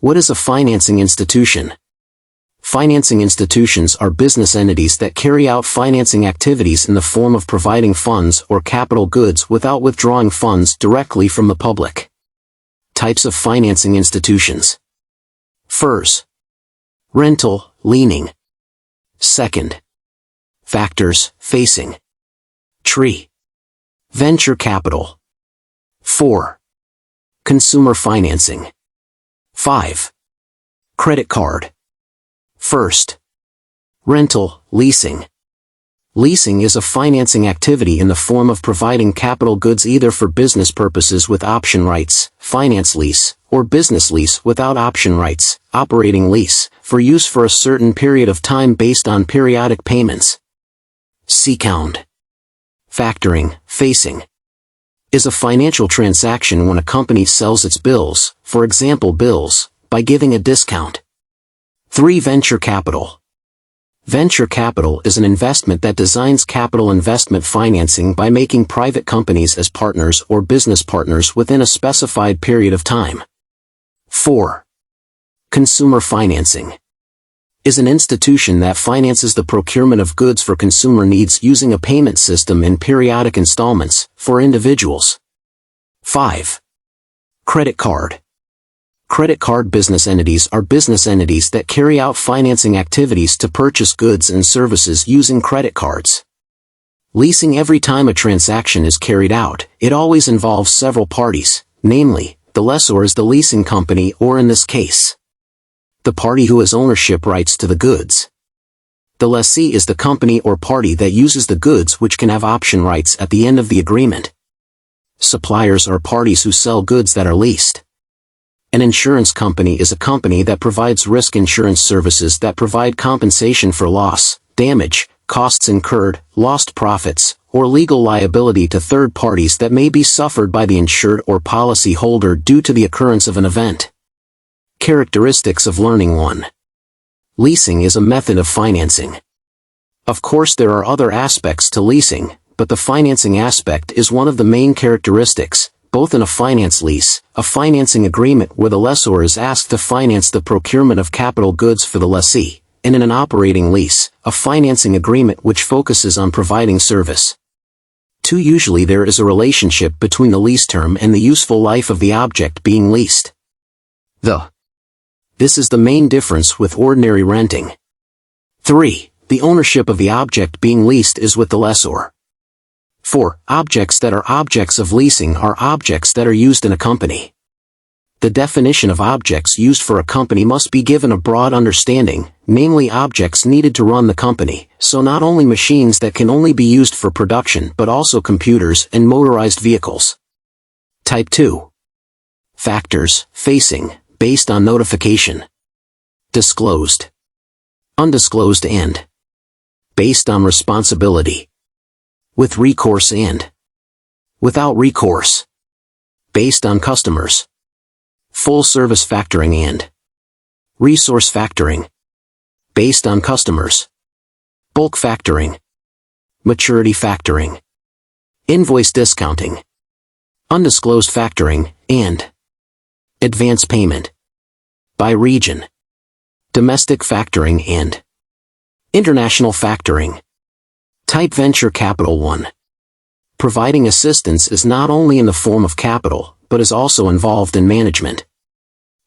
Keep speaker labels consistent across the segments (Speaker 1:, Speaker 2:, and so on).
Speaker 1: What is a financing institution? Financing institutions are business entities that carry out financing activities in the form of providing funds or capital goods without withdrawing funds directly from the public. Types of financing institutions. FIRS. Rental, leaning. Second. Factors, facing. Tree. Venture capital. 4. Consumer financing. 5. Credit card. First. Rental, leasing. Leasing is a financing activity in the form of providing capital goods either for business purposes with option rights, finance lease, or business lease without option rights, operating lease, for use for a certain period of time based on periodic payments. C-count. Factoring, facing. Is a financial transaction when a company sells its bills, for example bills, by giving a discount. 3. Venture capital. Venture capital is an investment that designs capital investment financing by making private companies as partners or business partners within a specified period of time. 4. Consumer financing. Is an institution that finances the procurement of goods for consumer needs using a payment system in periodic installments, for individuals. 5. Credit card. Credit card business entities are business entities that carry out financing activities to purchase goods and services using credit cards. Leasing. Every time a transaction is carried out, it always involves several parties, namely, the lessor is the leasing company or in this case, the party who has ownership rights to the goods. The lessee is the company or party that uses the goods which can have option rights at the end of the agreement. Suppliers are parties who sell goods that are leased. An insurance company is a company that provides risk insurance services that provide compensation for loss, damage, costs incurred, lost profits, or legal liability to third parties that may be suffered by the insured or policy holder due to the occurrence of an event. Characteristics of learning. 1. Leasing is a method of financing. Of course there are other aspects to leasing, but the financing aspect is one of the main characteristics, both in a finance lease, a financing agreement where the lessor is asked to finance the procurement of capital goods for the lessee, and in an operating lease, a financing agreement which focuses on providing service. 2. Usually there is a relationship between the lease term and the useful life of the object being leased. This is the main difference with ordinary renting. 3. The ownership of the object being leased is with the lessor. 4. Objects that are objects of leasing are objects that are used in a company. The definition of objects used for a company must be given a broad understanding, namely objects needed to run the company, so not only machines that can only be used for production but also computers and motorized vehicles. Type 2. Factors, facing, based on notification. Disclosed. Undisclosed and based on responsibility. With recourse and without recourse. Based on customers. Full service factoring and resource factoring. Based on customers. Bulk factoring. Maturity factoring. Invoice discounting. Undisclosed factoring, and advance payment. By region. Domestic factoring and international factoring. Type venture capital. 1. Providing assistance is not only in the form of capital, but is also involved in management.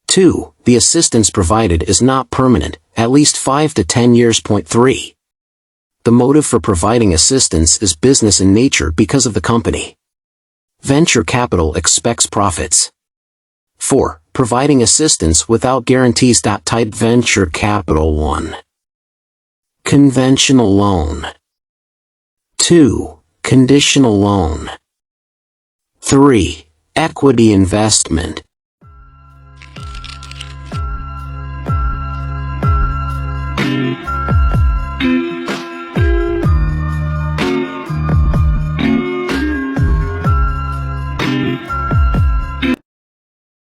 Speaker 1: 2. The assistance provided is not permanent, at least 5 to 10 years. 3. The motive for providing assistance is business in nature because of the company. Venture capital expects profits. 4. Providing assistance without guarantees. Type venture capital. 1. Conventional loan. 2. Conditional loan. 3. Equity investment.